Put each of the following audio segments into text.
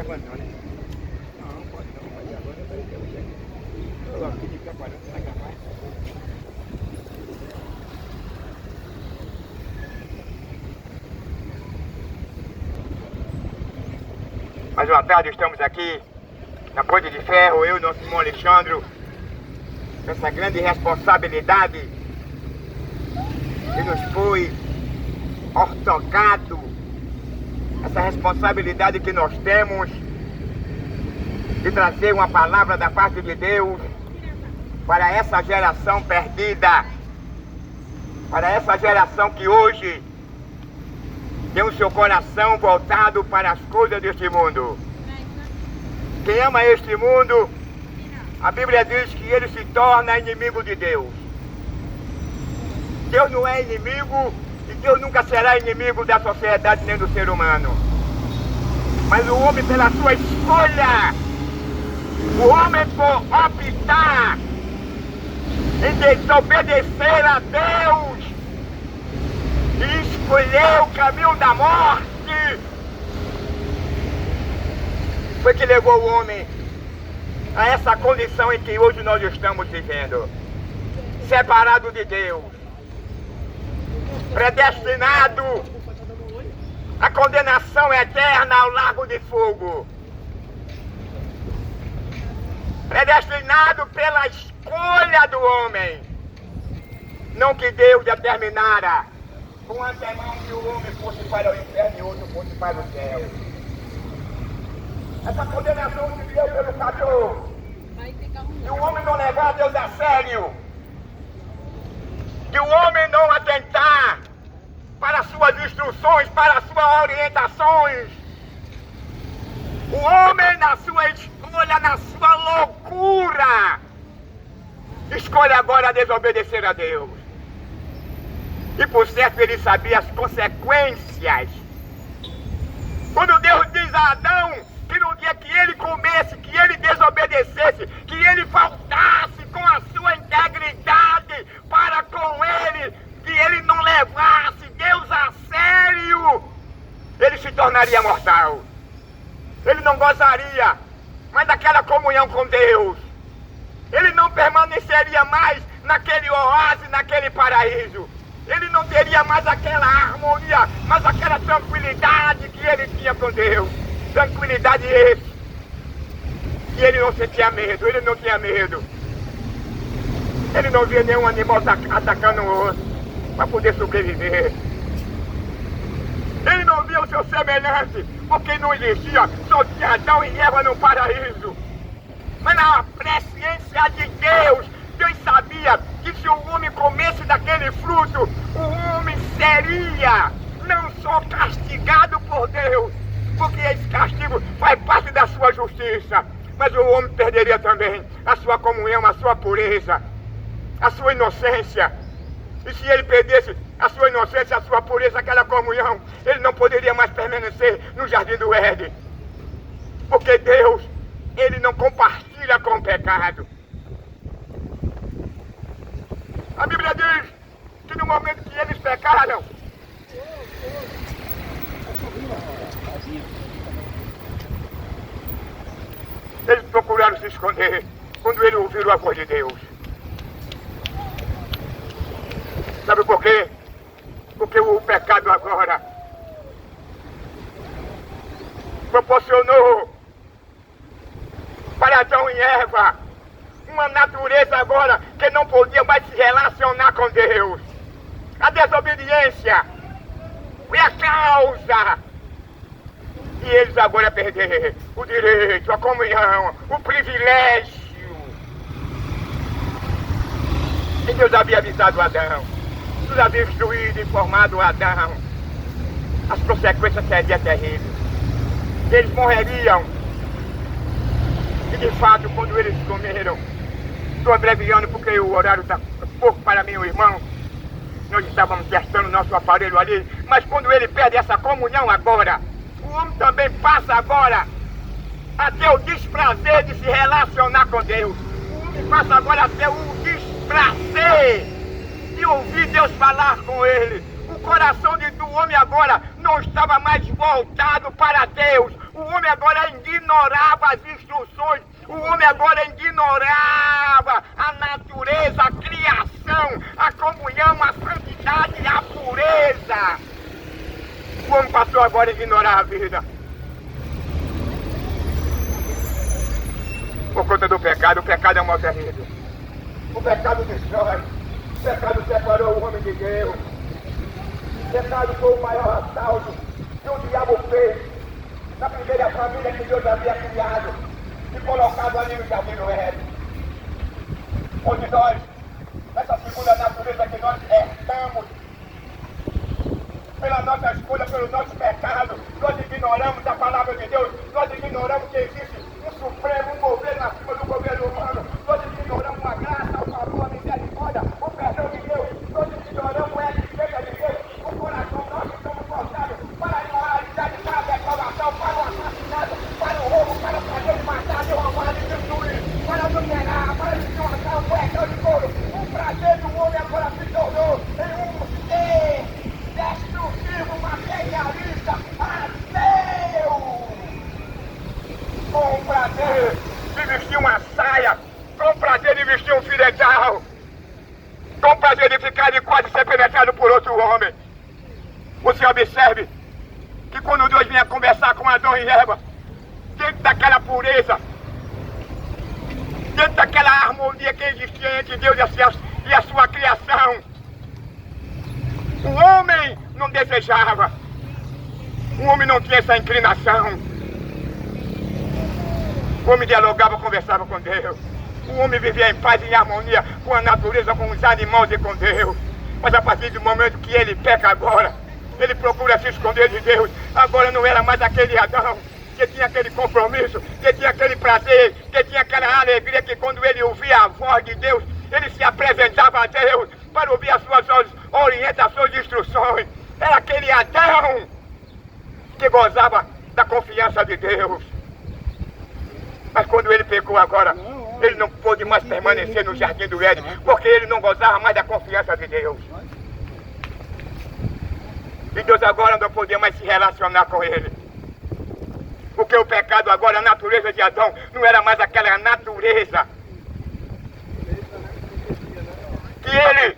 levando não, né? Não, pode não, pode agora, eu aqui de preparando, vai gravar. Mais uma tarde estamos aqui na Ponte de Ferro, eu e nosso irmão Alexandre, com essa grande responsabilidade que nos foi ortogado, essa responsabilidade que nós temos de trazer uma palavra da parte de Deus para essa geração perdida, para essa geração que hoje tem o seu coração voltado para as coisas deste mundo. Quem ama este mundo, a Bíblia diz que ele se torna inimigo de Deus. Deus não é inimigo e Deus nunca será inimigo da sociedade nem do ser humano. Mas o homem, pela sua escolha, o homem por optar em desobedecer a Deus e escolher o caminho da morte, foi que levou o homem a essa condição em que hoje nós estamos vivendo, separado de Deus, predestinado à condenação eterna ao lago de fogo, predestinado pela escolha do homem, não que Deus determinara com antemão que o homem fosse para o inferno e outro fosse para o céu. Essa condenação se deu pelo Criador. E o homem não levar Deus a sério, que o homem não atentar para suas instruções, para suas orientações. O homem, na sua escolha, na sua loucura, escolhe agora desobedecer a Deus. E por certo ele sabia as consequências. Quando Deus diz a Adão que no dia que ele comesse, que ele desobedecesse, que ele faltasse com a sua integridade para com ele, que ele não levasse Deus a sério, ele se tornaria mortal. Ele não gozaria mais daquela comunhão com Deus. Ele não permaneceria mais naquele oásis, naquele paraíso. Ele não teria mais aquela harmonia, mas aquela tranquilidade que ele tinha com Deus. Tranquilidade esse. E ele não sentia medo, ele não tinha medo. Ele não via nenhum animal atacando o outro para poder sobreviver. Ele não via o seu semelhante, porque não existia, só tinha Adão e Eva no paraíso. Mas na presciência de Deus, Deus sabia que se o homem comesse daquele fruto, o homem seria não só castigado por Deus, porque esse castigo faz parte da sua justiça, mas o homem perderia também a sua comunhão, a sua pureza, a sua inocência. E se ele perdesse a sua inocência, a sua pureza, aquela comunhão, ele não poderia mais permanecer no jardim do Éden. Porque Deus, ele não compartilha com o pecado. A Bíblia diz que no momento que eles pecaram, eles procuraram se esconder quando eles ouviram a voz de Deus. Sabe por quê? Porque o pecado agora proporcionou para Adão e Eva uma natureza agora que não podia mais se relacionar com Deus. A desobediência foi a causa. E eles agora perderam o direito, a comunhão, o privilégio. E Deus havia avisado Adão. Deus havia instruído, informado Adão. As consequências seriam terríveis. Eles morreriam. E de fato, quando eles comeram, estou abreviando porque o horário está pouco para mim, o irmão. Nós estávamos testando nosso aparelho ali. Mas quando ele perde essa comunhão agora, o homem também passa agora a ter o desprazer de se relacionar com Deus. O homem passa agora a ter o desprazer de ouvir Deus falar com ele. O coração do homem agora não estava mais voltado para Deus. O homem agora ignorava as instruções. O homem agora ignorava a natureza, a criação, a comunhão, a santidade e a pureza. O homem passou agora a ignorar a vida. Por conta do pecado. O pecado é uma terrível. O pecado destrói. O pecado separou o homem de Deus. O pecado foi o maior assalto que o diabo fez na primeira família que Deus havia criado e colocado ali no jardim do Éden. Onde nós, nessa segunda natureza que nós herdamos, pela nossa escolha, pelo nosso pecado, nós ignoramos a palavra de Deus, nós ignoramos que existe um supremo, um governo acima do governo humano, nós ignoramos a graça, o favor, a misericórdia, o perdão de Deus, nós ignoramos a existência de Deus, o coração nós estamos voltados para a imoralidade, para a depravação, para o assassinato, para o roubo, para fazer, matar, derrubar, destruir, para adulterar, para desonrar, o pecado de couro. O prazer do homem agora se tornou em um ser destrutivo, materialista, ateu. Com prazer de vestir uma saia, com prazer de vestir um fio dental, com prazer de ficar de quase ser penetrado por outro homem. Você observe que quando Deus vinha conversar com Adão e Eva, dentro daquela pureza, dentro daquela harmonia que existia entre Deus e a sua criação, o homem não desejava, o homem não tinha essa inclinação. O homem dialogava, conversava com Deus. O homem vivia em paz e em harmonia com a natureza, com os animais e com Deus. Mas a partir do momento que ele peca agora, ele procura se esconder de Deus. Agora não era mais aquele Adão que tinha aquele compromisso, que tinha aquele prazer, que tinha aquela alegria, que quando ele ouvia a voz de Deus, ele se apresentava a Deus para ouvir as suas orientações e instruções. Era aquele Adão que gozava da confiança de Deus. Mas quando ele pecou agora, ele não pôde mais permanecer no jardim do Éden, porque ele não gozava mais da confiança de Deus. E Deus agora não podia mais se relacionar com ele. Porque o pecado agora, a natureza de Adão, não era mais aquela natureza que ele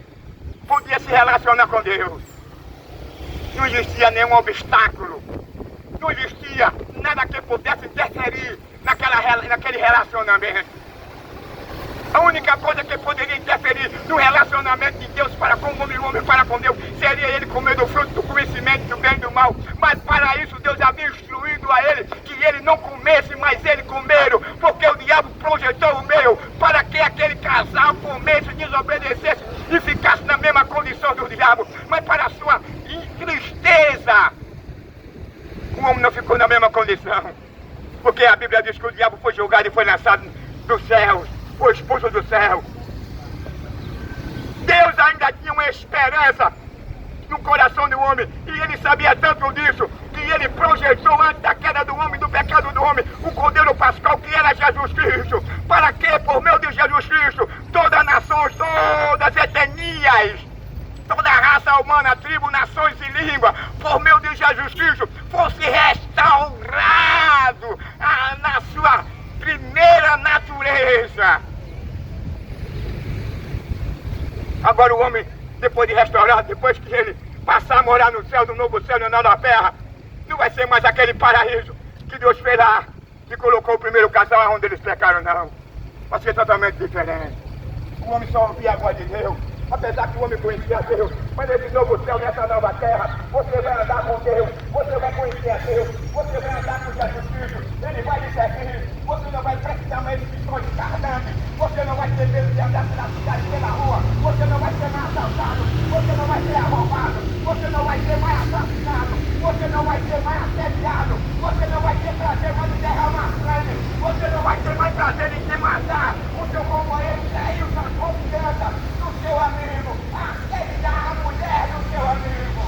podia se relacionar com Deus. Não existia nenhum obstáculo, não existia nada que pudesse interferir naquele relacionamento. A única coisa que poderia interferir no relacionamento de Deus para com o homem para com Deus seria ele comer do fruto do conhecimento do bem e do mal. Mas para isso Deus havia instruído a ele que ele não comesse, mas ele comeram, porque o diabo projetou o meio para que aquele casal comesse, desobedecesse e ficasse na mesma condição do diabo. Mas para a sua tristeza, o homem não ficou na mesma condição, porque a Bíblia diz que o diabo foi julgado e foi lançado dos céus, foi expulso do céu. Deus ainda tinha uma esperança no coração do homem, e ele sabia tanto disso, que ele projetou antes da queda do homem, do pecado do homem, o Cordeiro Pascal, que era Jesus Cristo, para que, por meio de Jesus Cristo, todas as nações, todas as etnias, toda a raça humana, tribo, nações e língua, por meio de Jesus Cristo, fosse restaurado na sua primeira natureza. Agora o homem, depois de restaurado, depois que ele passar a morar no céu, no novo céu, na nova terra, não vai ser mais aquele paraíso que Deus fez lá e colocou o primeiro casal onde eles pecaram, não. Vai ser totalmente diferente. O homem só ouvia a voz de Deus, apesar que o homem conhecia a Deus. Mas nesse novo céu, nessa nova terra, você vai andar com Deus, você vai conhecer a Deus, você vai andar com Jesus Cristo, Ele vai lhe servir, você não vai precisar mais de missões de cardantes, você não vai ter medo de andar pela cidade, pela rua, você não vai ser mais assaltado, você não vai ser arrombado, você não vai ser mais assassinado, você não vai ser mais assediado, você não vai ter prazer mais em derramar sangue, você não vai ter mais prazer em se matar, o seu companheiro saiu da confiança do seu amigo, aceitar a mulher do seu amigo.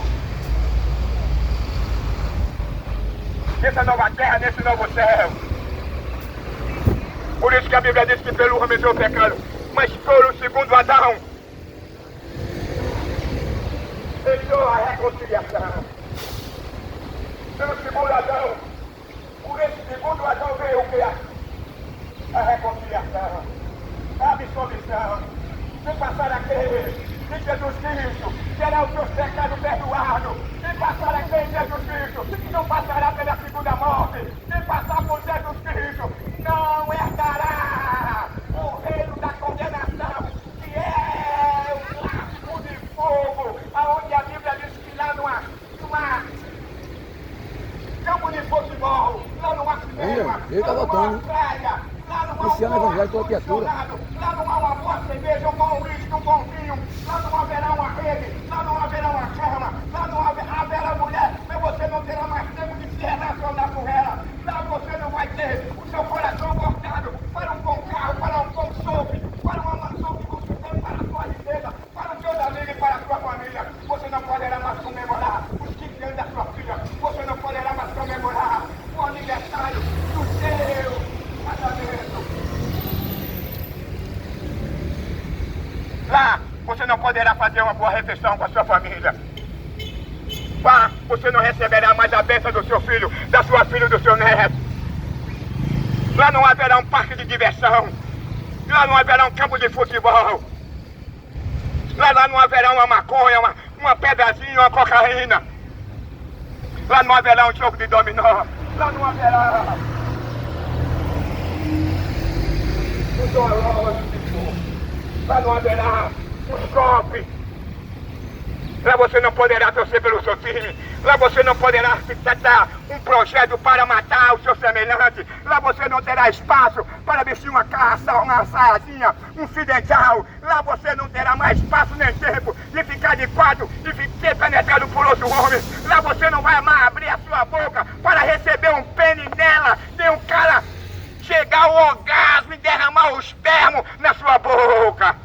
Nessa nova terra, nesse novo céu. Por isso que a Bíblia diz que pelo homem entrou o pecado, mas por o segundo Adão, entrou a reconciliação. Pelo segundo Adão, por esse segundo Adão veio o que? A reconciliação, a absolvição. Se passar a crer em Jesus Cristo, terá os seus pecados perdoados. Se passar a crer em Jesus Cristo, não passará pela segunda morte. Se passar por Jesus Cristo, não herdará o reino da condenação, que é o lago de fogo, aonde a Bíblia diz que lá numa campo de futebol, lá numa cinema, lá numa praia, lá não há Cristiano evangélico toda criatura. lá não há uma boa cerveja, um bom uísque, um bom vinho, lá não haverá uma rede, lá não haverá uma cama, lá não haverá mulher, mas você não terá mais tempo de se relacionar com ela. Lá você não vai ter o seu coração voltado para um bom carro, para um bom shopping, para uma mansão que você tem, para a sua riqueza, para os seus amigos e para a sua família. Você não poderá mais comemorar os 15 anos da sua filha, você não poderá mais comemorar o aniversário do seu casamento. Lá você não poderá fazer uma boa refeição com a sua família. Lá você não receberá mais a bênção do seu filho, da sua filha e do seu neto. Lá não haverá um parque de diversão. Lá não haverá um campo de futebol. Lá não haverá uma maconha, uma pedazinha, uma cocaína. Lá não haverá um jogo de dominó. Lá não haverá um zoológico. Lá não haverá um shopping. Lá você não poderá torcer pelo seu time. Lá você não poderá tratar um projeto para matar o seu semelhante. Lá você não terá espaço para vestir uma saiazinha, um fidental. Lá você não terá mais espaço nem tempo de ficar de quatro e ser penetrado por outro homem. Lá você não vai mais abrir a sua boca para receber um pênis nela, nem um cara chegar ao orgasmo e derramar o espermo na sua boca.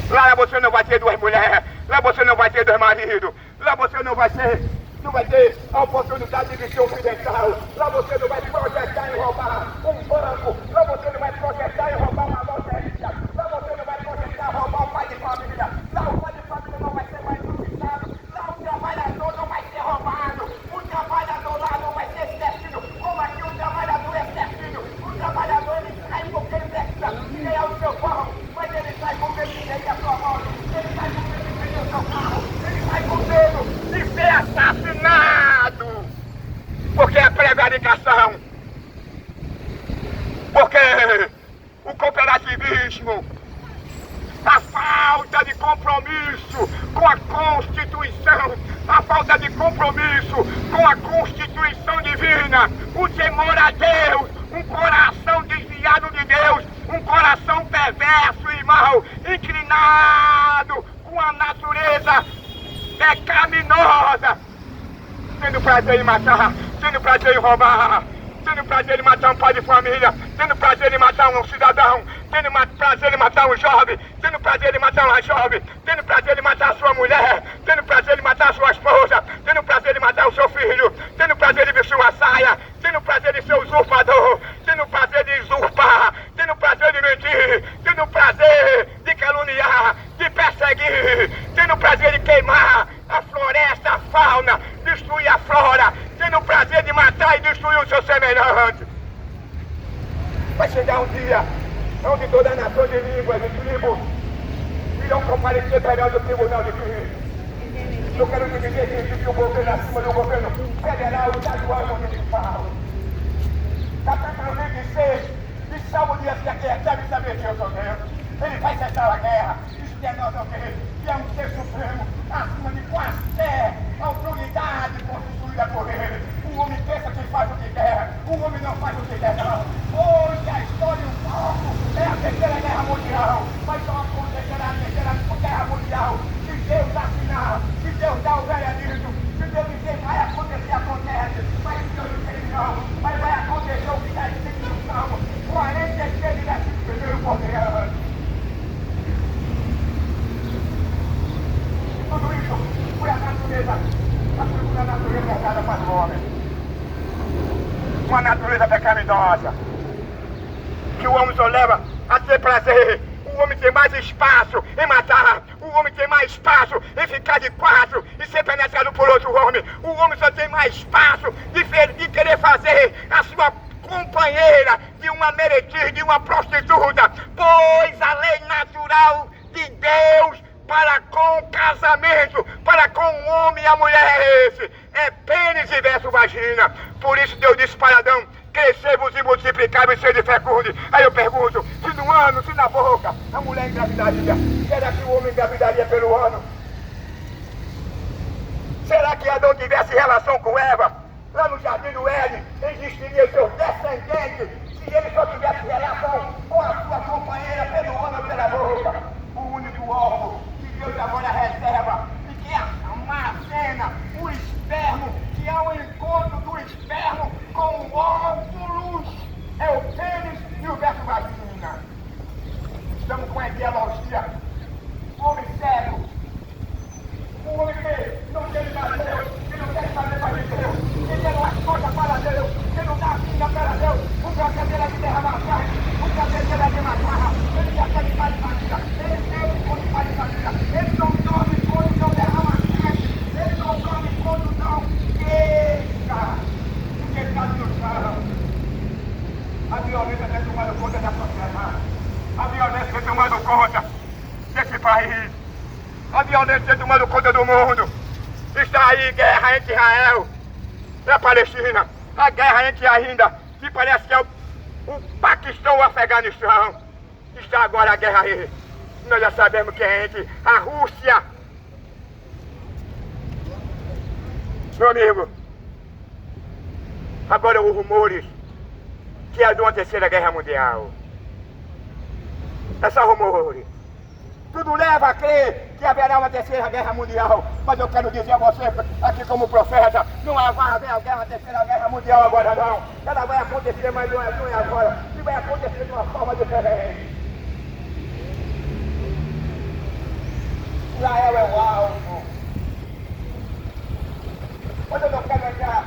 Lá você não vai ter duas mulheres, lá você não vai ter dois maridos, lá você não vai ter a oportunidade de vestir um fidental, lá você não vai projetar em roubar um banco, lá você não vai projetar em roubar uma loteria, lá você não vai projetar em roubar um pai de família, lá o pai de família não vai ser mais injustiçado, lá o trabalhador não vai ser roubado, o trabalhador lá não vai ser certinho, como aqui o trabalhador é certinho, o trabalhador ele sai porque ele precisa ganhar o seu pão, mas ele sai porque ele tem a sua mão, ele sai porque ele tem o seu carro, ele sai com medo de ser assassinado, porque é prevaricação, porque o cooperativismo, a falta de compromisso com a Constituição, a falta de compromisso com a Constituição divina, o temor a Deus, um coração desviado de Deus, um coração perverso e mau, inclinado com a natureza pecaminosa, tendo prazer em matar, tendo prazer em roubar, tendo prazer em matar um pai de família, tendo prazer em matar um cidadão, tendo prazer em matar um jovem, tendo prazer em matar uma jovem, tendo prazer em matar a sua mulher, tendo prazer em matar a sua esposa, tendo prazer em matar o seu filho, tendo prazer em vestir uma saia, tendo prazer de ser usurpador, tendo prazer de usurpar, tendo prazer de mentir, tendo prazer de caluniar, de perseguir, tendo prazer de queimar a floresta, a fauna, destruir a flora, tendo prazer de matar e destruir o seu semelhante. Vai chegar um dia onde toda a nação de línguas e tribos irão comparecer perante o tribunal de Cristo. Eu quero te dizer que existe um governo acima do governo federal e estadual e municipal. Capítulo 26 de Salmo diz que deve saber que eu sou Deus. Ele vai cessar a guerra. Isso que é nós não queremos. Que é um ser supremo, acima de qualquer autoridade constituída por ele. Um homem pensa que faz o que quer. Um homem não faz o que quer, não. Hoje a história e o foco é a Terceira Guerra Mundial. Mas só acontecerá a Terceira Guerra Mundial se Deus assinar, se Deus dá o veredito, se Deus dizer vai acontecer, acontece. Mas se Deus dizer não, mas vai acontecer o que está escrito no Salmo 46, versículo 1 por diante. Tudo isso foi a natureza, a segunda natureza herdada para o homem. Uma natureza pecaminosa, que o homem só leva a ter prazer, o O homem tem mais espaço em matar. O homem tem mais espaço em ficar de quatro e ser penetrado por outro homem. O homem só tem mais espaço de querer fazer a sua companheira de uma meretriz, de uma prostituta. Pois a lei natural de Deus para com o casamento, para com o homem e a mulher é esse. É pênis e verso vagina. Por isso Deus disse para Adão: crescei-vos e multiplicai-vos e sede fecunde. Aí eu pergunto, se no ano, se na boca, a mulher engravidaria, será que o homem engravidaria pelo ano? Será que Adão tivesse relação com Eva? Lá no jardim do Éden, existiria seus descendentes se ele só tivesse relação com a sua companheira pelo ano ou pela boca. O único órgão que Deus agora reserva e que armazena o espermo, que é o encontro do espermo com o óvulos, é o pênis e o verso vagina. Estamos com a ideologia. O homem cego, o homem que não quer mais Deus, que não quer fazer para Deus, que quer uma coisa para Deus, que não dá vida para Deus, o prazer dele é de derramar carne, o prazer dele é de matar, ele já quer de família, ele tem quando faz família, ele não dorme quando não derrama carne, ele não dorme quando não queixa, porque ele está no chão. A violência tem tomado conta da sociedade, a violência tem tomado conta desse país, a violência tem tomado conta do mundo. Está aí guerra entre Israel e a Palestina, a guerra entre ainda, que parece que é o Paquistão ou o Afeganistão. Está agora a guerra aí. Nós já sabemos que é entre a Rússia. Meu amigo, agora os rumores que é de uma terceira guerra mundial. É só rumores. Tudo leva a crer que haverá uma terceira guerra mundial. Mas eu quero dizer a você, aqui como profeta, não vai haver a terceira guerra mundial agora não. Ela vai acontecer, mas não é agora. E vai acontecer de uma forma diferente. Israel é o alvo. Mas eu não quero entrar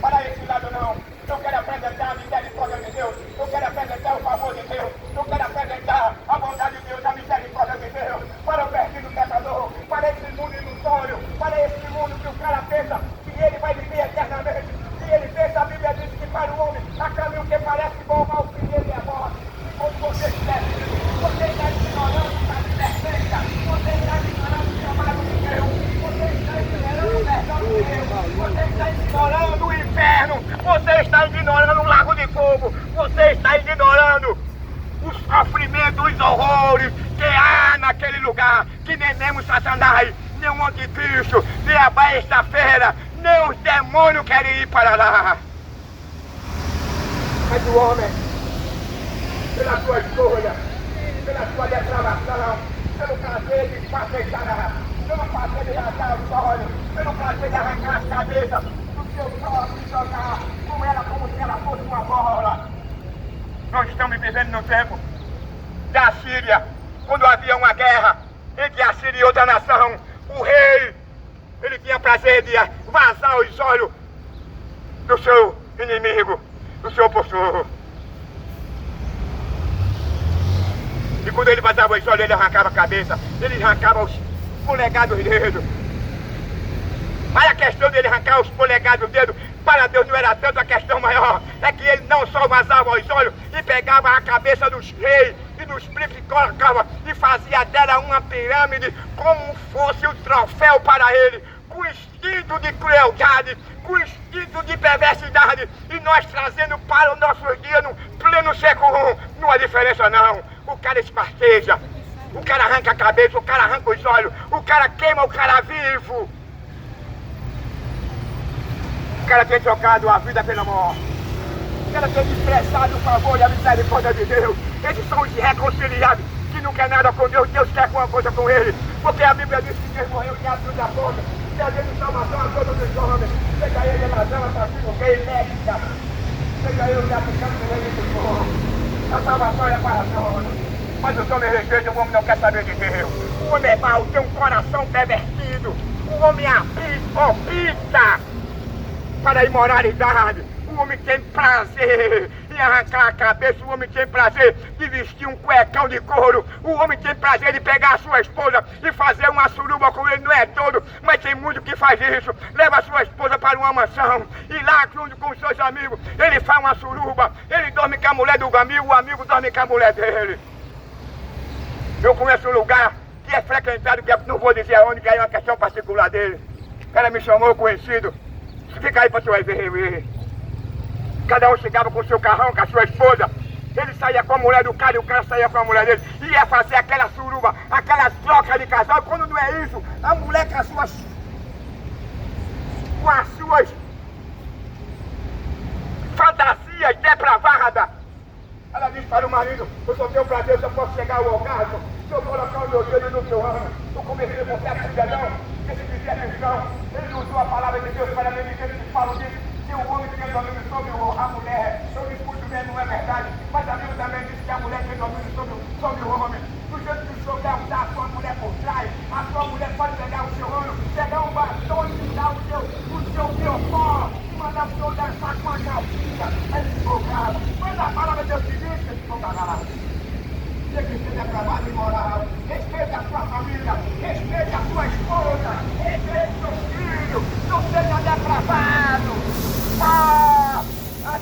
para esse lado não. Eu quero apresentar a misericórdia de Deus. Eu quero apresentar o favor de Deus. Eu quero apresentar a bondade de Deus, a misericórdia de Deus. Para o perdido pecador. Para esse mundo ilusório. Para esse mundo que o cara pensa que ele vai viver eternamente. Se ele pensa, a Bíblia diz que para o homem há caminho que parece bom, mas o fim dele é morte. E como você estiver vivo, você está ignorando a advertência. Você está ignorando o chamado de Deus. Você está ignorando o perdão de Deus. Você está ignorando o inferno. Você está ignorando o lago de fogo. Você está ignorando o sofrimento, os horrores que há naquele lugar. Que nem mesmo Satanás, nem o anticristo, nem a besta-feira, nem os demônios querem ir para lá. Mas o homem, pela sua escolha, pela sua depravação, pelo prazer de passear, pelo prazer de arrancar os olhos, pelo prazer de arrancar as cabeças do seu próprio e jogar com ela como se ela fosse uma bola. Nós estamos vivendo no tempo da Síria, quando havia uma guerra entre a Síria e outra nação. O rei, ele tinha prazer de vazar os olhos do seu inimigo, do seu opositor. E quando ele vazava os olhos, ele arrancava a cabeça, ele arrancava os polegados dos dedos. Mas a questão dele arrancar os polegados dos dedos, para Deus não era tanto. A questão maior é que ele não só vazava os olhos e pegava a cabeça dos reis e dos príncipes e colocava e fazia dela uma pirâmide como fosse um troféu para ele, com instinto de crueldade, com instinto de perversidade, e nós trazendo para o nosso dia no pleno século I. Não há diferença não. O cara esparteja, o cara arranca a cabeça, o cara arranca os olhos, o cara queima o cara vivo. O cara tem trocado a vida pela morte. O cara tem desprezado o favor e a misericórdia de Deus. Esses são os irreconciliáveis, que não quer nada com Deus. Deus quer uma coisa com ele. Porque a Bíblia diz que Deus morreu de atos da ponta. Deus deu salvação a todos os homens. Seja ele evasão, assassino, gay, médica. Seja ele traficante, rei do povo. A salvação é para todos. Mas os homens rejeitam, o homem não quer saber de Deus. O homem é mau, tem um coração pervertido. O homem opta para a imoralidade. O homem tem prazer em arrancar a cabeça. O homem tem prazer de vestir um cuecão de couro. O homem tem prazer de pegar a sua esposa e fazer uma suruba com ele. Não é todo, mas tem muito que faz isso. Leva a sua esposa para uma mansão e lá, junto com os seus amigos, ele faz uma suruba. Ele dorme com a mulher do amigo, o amigo dorme com a mulher dele. Eu conheço um lugar que é frequentado, que não vou dizer aonde, que é uma questão particular dele. O cara me chamou, conhecido. Fica aí para você ver. Cada um chegava com o seu carrão, com a sua esposa. Ele saía com a mulher do cara e o cara saía com a mulher dele. Ia fazer aquela suruba, aquelas trocas de casal. Quando não é isso, a mulher com as suas fantasias depravadas. Ela disse para o marido: eu só tenho prazer, eu posso chegar ao orgasmo se eu colocar o meu dedo no seu ano. Eu comecei com certo cidadão, esse dizia atenção. Ele usou a palavra de Deus para mim, dizer que falo disso. Se o homem tem domínio sobre a mulher, eu discuto mesmo, não é verdade. Mas a Bíblia também diz que a mulher tem domínio sobre o homem. Do jeito que o senhor quer usar a sua mulher por trás, a sua mulher pode pegar o seu ano, pegar um bastão e tirar o seu biopó e mandar o senhor dançar com a calcinha. É desfogado. Mas a palavra de Deus diz que é desfogado. Você que seja trabalho imoral, respeite a sua família, respeite a sua esposa, respeite o seu filho, não seja depravado.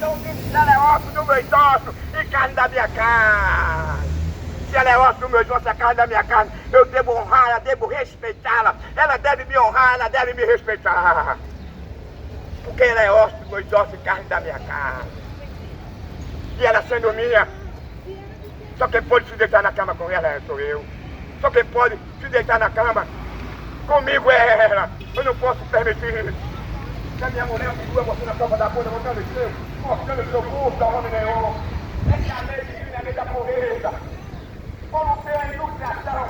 Não disse se ela é osso do meu osso e carne da minha carne. Se ela é osso do meu osso e carne da minha carne, eu devo honrá-la, devo respeitá-la. Ela deve me honrar, ela deve me respeitar. Porque ela é osso do meu osso e carne da minha carne. E ela sendo minha, só quem pode se deitar na cama com ela sou eu. Só quem pode se deitar na cama comigo é ela. Eu não posso permitir que a minha mulher figura você na copa da bunda, mostrando o seu corpo, da homem nenhum. Essa é a lei divina, a lei da pureza. Como foi a ilustração?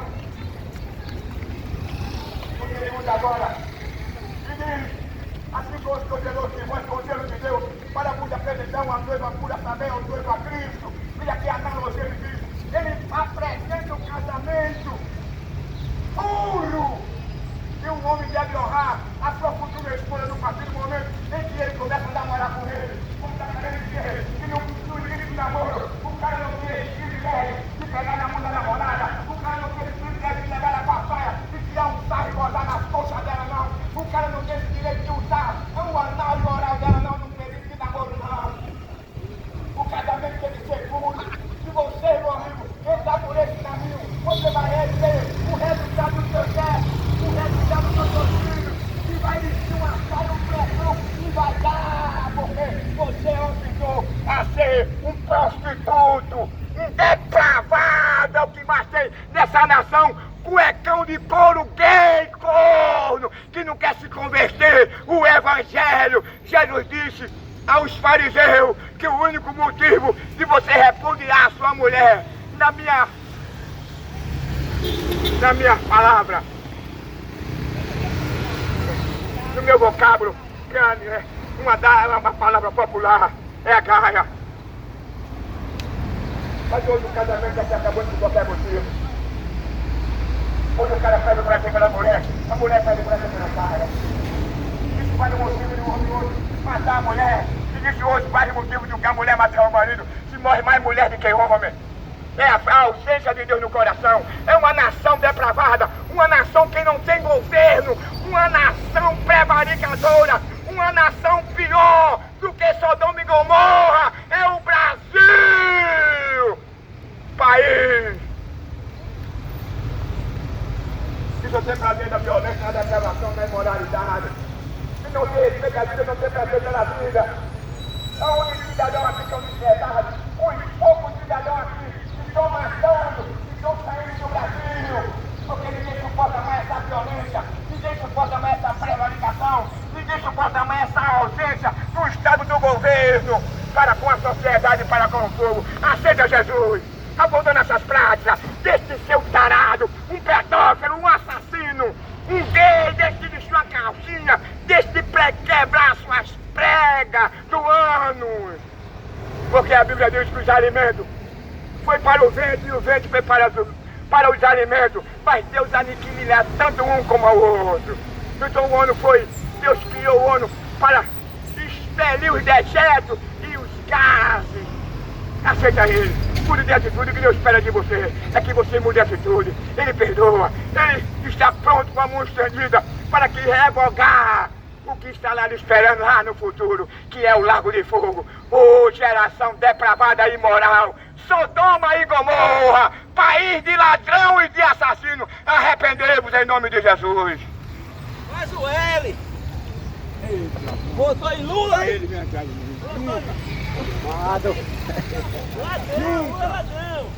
O que ele usa agora? E diz: assim como os conselheiros de voz, conselho de Deus, para vos apresentar uma noiva pura também, o noivo a Cristo. E aqui a analogia ele diz: ele apresenta o casamento puro. E um homem deve honrar a sua futura esposa no partir do momento em que ele começa a namorar com ele. Como está querendo dizer que no início do namoro, o cara não tem privilégio de pegar na mão da namorada, o cara não tem privilégio de levar na papaya e tirar um sarro e gozar nas coxas dela, não. O cara não tem direito de usar o anal e o oral dela, não, no período de namoro, não. O casamento tem que ser puro. Se você, meu amigo, entrar por esse caminho, você vai receber o resultado do seu certo. O resultado do seu filho, e vai vestir uma saia, um pressão, e vai dar, porque você obrigou a ser um prostituto, um depravado, é o que mais tem nessa nação, cuecão de couro, gay, corno, que não quer se converter. O Evangelho, Jesus disse aos fariseus que o único motivo de você repudiar a sua mulher, na minha palavra, no meu vocábulo, que é uma palavra popular, é a gaia. Mas hoje o casamento já se acabou por qualquer motivo. Hoje o cara pede o prazer pela mulher, a mulher pede o prazer pela gaia. Isso faz o motivo de um homem hoje matar a mulher. E isso hoje faz o motivo de que a mulher matar o marido. Se morre mais mulher do que homem. É a ausência de Deus no coração. É uma nação depravada, uma nação que não tem governo, uma nação prevaricadora, uma nação pior do que Sodoma e Gomorra. É o Brasil, país. Se você prazer da violência, da depravação, da imoralidade, se não tem respeito à vida, não tem prazer pela vida. É o único cidadão aqui que é de verdade, os poucos cidadãos aqui estão matando, estão saindo do Brasil, porque ninguém suporta mais essa violência, ninguém suporta mais essa prevaricação, ninguém suporta mais essa ausência do Estado do governo para com a sociedade, para com o povo. Aceita Jesus, abandona essas práticas, deste seu tarado, um pedófilo, um assassino, um gay, deste vestir uma calcinha, deste quebrar suas pregas do ânus. Porque a Bíblia diz que os alimentos foi para o vento e o vento foi para os alimentos, mas Deus aniquila tanto um como o outro. Então o homem foi, Deus criou o homem para expelir os dejetos e os gases. Aceita ele. Mude de atitude, o que Deus espera de você é que você mude de atitude. Ele perdoa. Ele está pronto com a mão estendida para que revogar o que está lá lhe esperando lá no futuro, que é o lago de fogo. Ô geração depravada e imoral, Sodoma e Gomorra, país de ladrão e de assassino, arrependei-vos em nome de Jesus. Faz o L. Botou em Lula. Ele vem atrás de mim. Ladrão, ladrão.